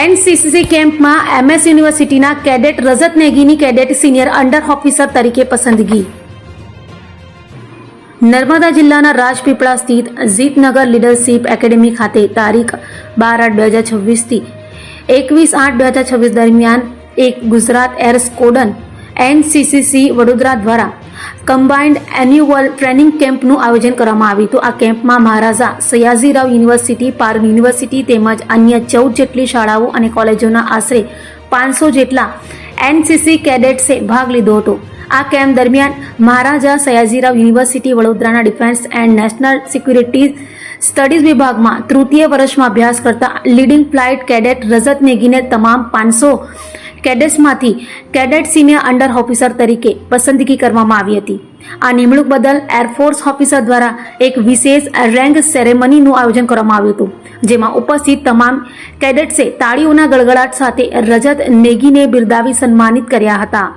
NCC કેમ્પમાં MS યુનિવર્સિટીના cadet રજત નેગીની cadet senior under officer તરીકે પસંદગી। નર્મદા જિલ્લાના રાજપીપળા સ્થિત જીતનગર લીડરશીપ એકેડેમી ખાતે તારીખ 12/8/2026 થી 21/8/2026 દરમિયાન એક ગુજરાત એર સ્કોડન એનસીસી વડોદરા દ્વારા કમ્બાઇન્ડ એન્યુઅલ ટ્રેનિંગ કેમ્પનું આયોજન કરવામાં આવ્યું હતું। આ કેમ્પમાં મહારાજા સયાજીરાવ યુનિવર્સિટી, પારુલ યુનિવર્સિટી તેમજ અન્ય 14 જેટલી શાળાઓ અને કોલેજોના આશરે 500 જેટલા એનસીસી કેડેટ્સે ભાગ લીધો હતો। આ કેમ્પ દરમિયાન મહારાજા સયાજીરાવ યુનિવર્સિટી વડોદરાના defence and national security studies વિભાગમાં તૃતીય વર્ષમાં અભ્યાસ કરતા લીડિંગ ફ્લાઇટ કેડેટ રજત નેગીને તમામ 500 કેડેટ્સમાંથી કેડેટ સિનિયર અંડર ઓફિસર તરીકે પસંદગી કરવામાં આવી હતી। આ નિમણૂક બદલ એરફોર્સ ઓફિસર દ્વારા એક વિશેષ રેંગ સેરેમનીનું આયોજન કરવામાં આવ્યું હતું, જેમાં ઉપસ્થિત તમામ કેડેટ્સે તાળીઓના ગડગડાટ સાથે રજત નેગીને બિરદાવી સન્માનિત કર્યા હતા।